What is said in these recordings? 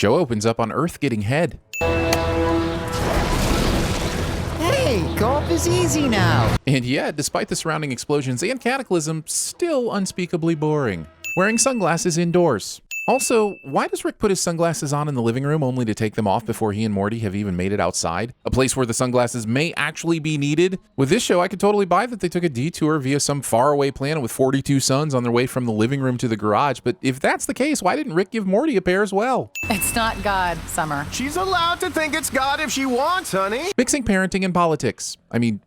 show opens up on Earth getting head. Hey, golf is easy now. And yet, despite the surrounding explosions and cataclysm, still unspeakably boring. Wearing sunglasses indoors. Also, why does Rick put his sunglasses on in the living room only to take them off before he and Morty have even made it outside? A place where the sunglasses may actually be needed? With this show, I could totally buy that they took a detour via some faraway planet with 42 suns on their way from the living room to the garage, but if that's the case, why didn't Rick give Morty a pair as well? It's not God, Summer. She's allowed to think it's God if she wants, honey. Mixing parenting and politics.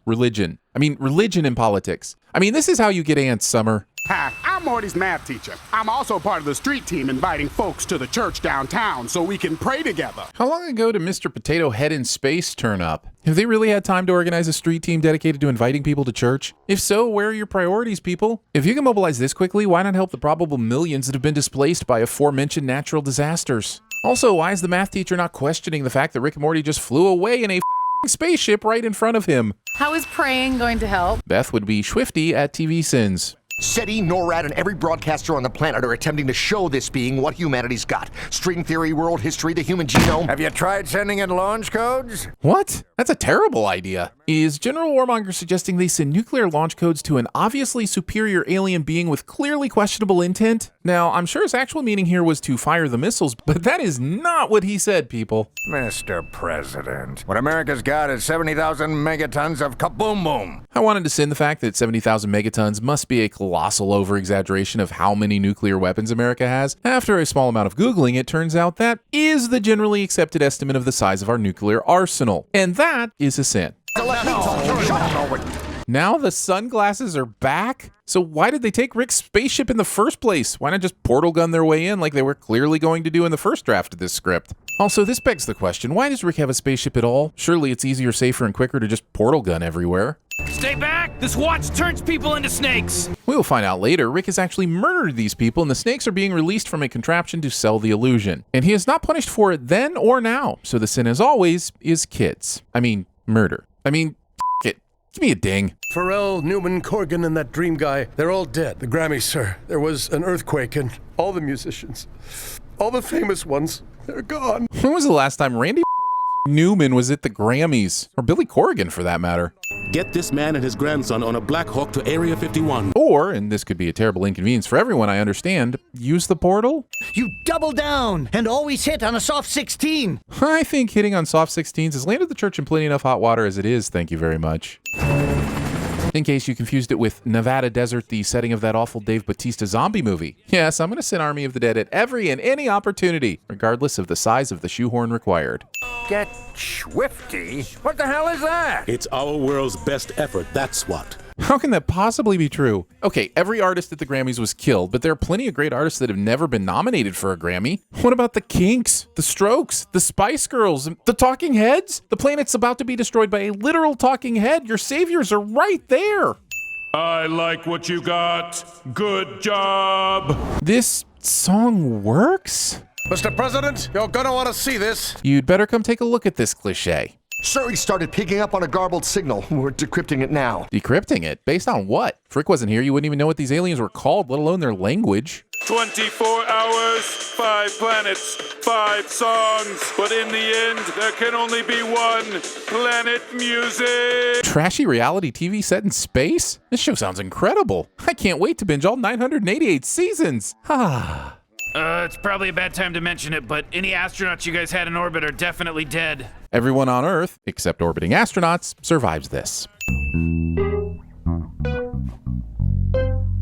Religion. Religion and politics. This is how you get ants, Summer. Hi, I'm Morty's math teacher. I'm also part of the street team inviting folks to the church downtown so we can pray together. How long ago did Mr. Potato Head in Space turn up? Have they really had time to organize a street team dedicated to inviting people to church? If so, where are your priorities, people? If you can mobilize this quickly, why not help the probable millions that have been displaced by aforementioned natural disasters? Also, why is the math teacher not questioning the fact that Rick and Morty just flew away in a spaceship right in front of him? How is praying going to help? Beth would be Schwifty at TVSins. SETI, NORAD, and every broadcaster on the planet are attempting to show this being what humanity's got. String theory, world history, the human genome. Have you tried sending in launch codes? What? That's a terrible idea. Is General Warmonger suggesting they send nuclear launch codes to an obviously superior alien being with clearly questionable intent? Now, I'm sure his actual meaning here was to fire the missiles, but that is not what he said, people. Mr. President, what America's got is 70,000 megatons of kaboom boom. I wanted to send the fact that 70,000 megatons must be a colossal over-exaggeration of how many nuclear weapons America has. After a small amount of Googling, it turns out that is the generally accepted estimate of the size of our nuclear arsenal. And that is a sin. Now the sunglasses are back? So why did they take Rick's spaceship in the first place? Why not just portal gun their way in like they were clearly going to do in the first draft of this script? Also, this begs the question, why does Rick have a spaceship at all? Surely it's easier, safer, and quicker to just portal gun everywhere. Stay back! This watch turns people into snakes! We will find out later, Rick has actually murdered these people and the snakes are being released from a contraption to sell the illusion. And he is not punished for it then or now, so the sin as always is kids. Murder. It. Give me a ding. Pharrell, Newman, Corgan, and that dream guy, they're all dead. The Grammys, sir. There was an earthquake and all the musicians, all the famous ones, they're gone. When was the last time Randy Newman was at the Grammys? Or Billy Corgan, for that matter. Get this man and his grandson on a Black Hawk to Area 51. Or, and this could be a terrible inconvenience for everyone, I understand, use the portal? You double down and always hit on a soft 16. I think hitting on soft 16s has landed the church in plenty enough hot water as it is, thank you very much. In case you confused it with Nevada Desert, the setting of that awful Dave Bautista zombie movie. Yes, I'm going to send Army of the Dead at every and any opportunity, regardless of the size of the shoehorn required. Get Schwifty? What the hell is that? It's our world's best effort, that's what. How can that possibly be true? Okay, every artist at the Grammys was killed, but there are plenty of great artists that have never been nominated for a Grammy. What about the Kinks, the Strokes, the Spice Girls, the Talking Heads? The planet's about to be destroyed by a literal talking head. Your saviors are right there. I like what you got. Good job. This song works? Mr. President, you're gonna want to see this. You'd better come take a look at this cliche. Sir, he started picking up on a garbled signal. We're decrypting it now. Decrypting it? Based on what? If Rick wasn't here, you wouldn't even know what these aliens were called, let alone their language. 24 hours, 5 planets, 5 songs, but in the end, there can only be one planet music. Trashy reality TV set in space? This show sounds incredible. I can't wait to binge all 988 seasons. It's probably a bad time to mention it, but any astronauts you guys had in orbit are definitely dead. Everyone on Earth, except orbiting astronauts, survives this.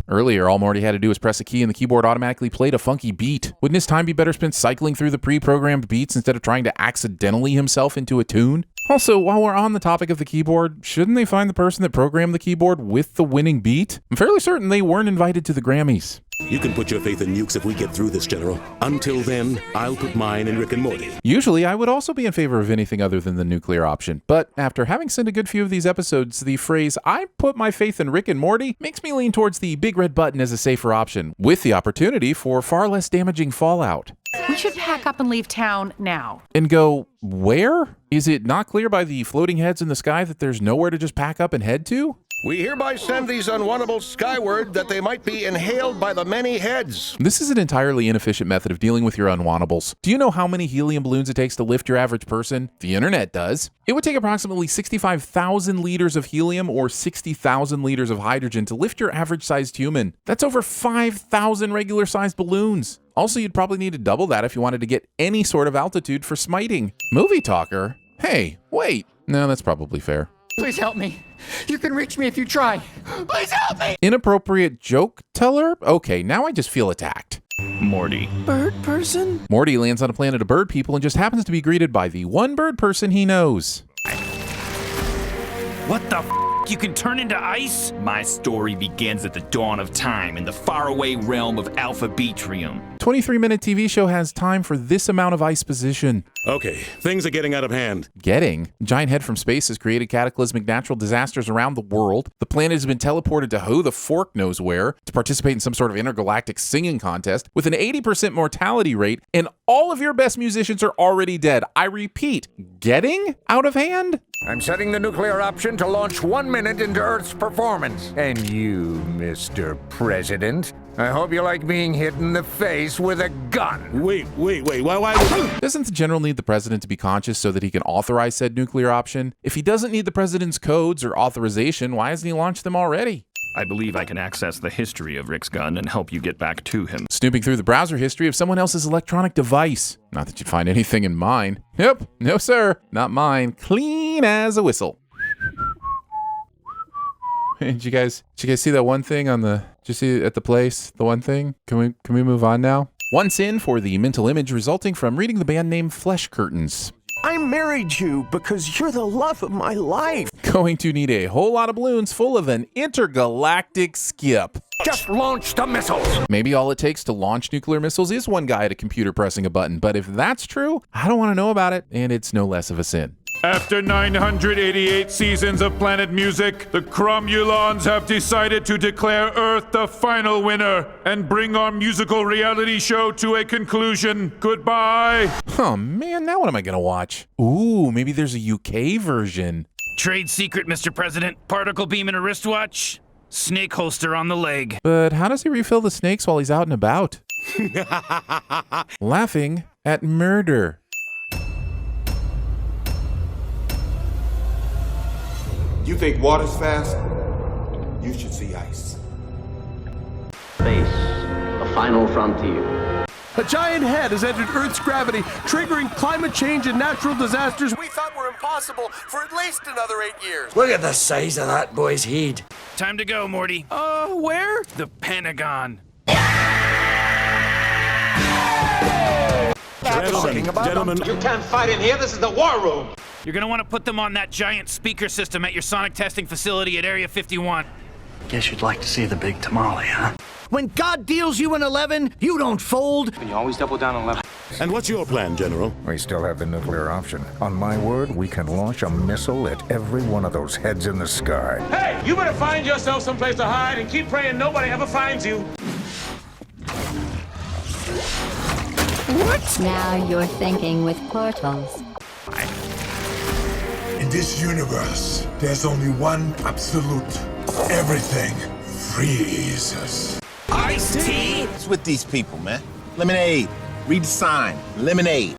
Earlier, all Morty had to do was press a key and the keyboard automatically played a funky beat. Wouldn't his time be better spent cycling through the pre-programmed beats instead of trying to accidentally himself into a tune? Also, while we're on the topic of the keyboard, shouldn't they find the person that programmed the keyboard with the winning beat? I'm fairly certain they weren't invited to the Grammys. You can put your faith in nukes if we get through this, General. Until then, I'll put mine in Rick and Morty. Usually, I would also be in favor of anything other than the nuclear option. But after having seen a good few of these episodes, the phrase, I put my faith in Rick and Morty, makes me lean towards the big red button as a safer option, with the opportunity for far less damaging fallout. We should pack up and leave town now. And go, where? Is it not clear by the floating heads in the sky that there's nowhere to just pack up and head to? We hereby send these unwantables skyward that they might be inhaled by the many heads. This is an entirely inefficient method of dealing with your unwantables. Do you know how many helium balloons it takes to lift your average person? The internet does. It would take approximately 65,000 liters of helium or 60,000 liters of hydrogen to lift your average-sized human. That's over 5,000 regular-sized balloons. Also, you'd probably need to double that if you wanted to get any sort of altitude for smiting. Movie talker? Hey, wait. No, that's probably fair. Please help me. You can reach me if you try. Please help me. Inappropriate joke teller? Okay, now I just feel attacked. Morty. Bird person? Morty lands on a planet of bird people and just happens to be greeted by the one bird person he knows. What the f? You can turn into ice? My story begins at the dawn of time in the faraway realm of Alpha Betrium. 23-minute TV show has time for this amount of ice position. Okay, things are getting out of hand. Getting? A giant head from space has created cataclysmic natural disasters around the world. The planet has been teleported to who the fork knows where to participate in some sort of intergalactic singing contest with an 80% mortality rate, and all of your best musicians are already dead. I repeat, getting out of hand? I'm setting the nuclear option to launch 1 minute into Earth's performance. And you, Mr. President, I hope you like being hit in the face with a gun. Wait, why? Doesn't the general need the president to be conscious so that he can authorize said nuclear option? If he doesn't need the president's codes or authorization, why hasn't he launched them already? I believe I can access the history of Rick's gun and help you get back to him. Snooping through the browser history of someone else's electronic device. Not that you'd find anything in mine. Yep, no sir, not mine. Clean as a whistle. Did you guys see that one thing on the, did you see it at the place, the one thing? Can we move on now? One sin for the mental image resulting from reading the band name Flesh Curtains. I married you because you're the love of my life. Going to need a whole lot of balloons full of an intergalactic skip. Just launch the missiles. Maybe all it takes to launch nuclear missiles is one guy at a computer pressing a button, but if that's true, I don't want to know about it, and it's no less of a sin. After 988 seasons of Planet Music, the Cromulons have decided to declare Earth the final winner and bring our musical reality show to a conclusion. Goodbye. Oh man, now what am I gonna watch? Ooh, maybe there's a UK version. Trade secret, Mr. President. Particle beam in a wristwatch. Snake holster on the leg. But how does he refill the snakes while he's out and about? Laughing at murder. You think water's fast? You should see ice. Space, the final frontier. A giant head has entered Earth's gravity, triggering climate change and natural disasters we thought were impossible for at least another 8 years. Look at the size of that boy's head. Time to go, Morty. Where? The Pentagon. Gentlemen. You can't fight in here. This is the war room. You're gonna want to put them on that giant speaker system at your sonic testing facility at Area 51. Guess you'd like to see the big tamale, huh? When God deals you an 11, you don't fold. And you always double down on 11. And what's your plan, General? We still have the nuclear option. On my word, we can launch a missile at every one of those heads in the sky. Hey, you better find yourself someplace to hide and keep praying nobody ever finds you. What? Now you're thinking with portals. In this universe, there's only one absolute. Everything freezes. Iced tea? What's with these people, man? Lemonade. Read the sign. Lemonade.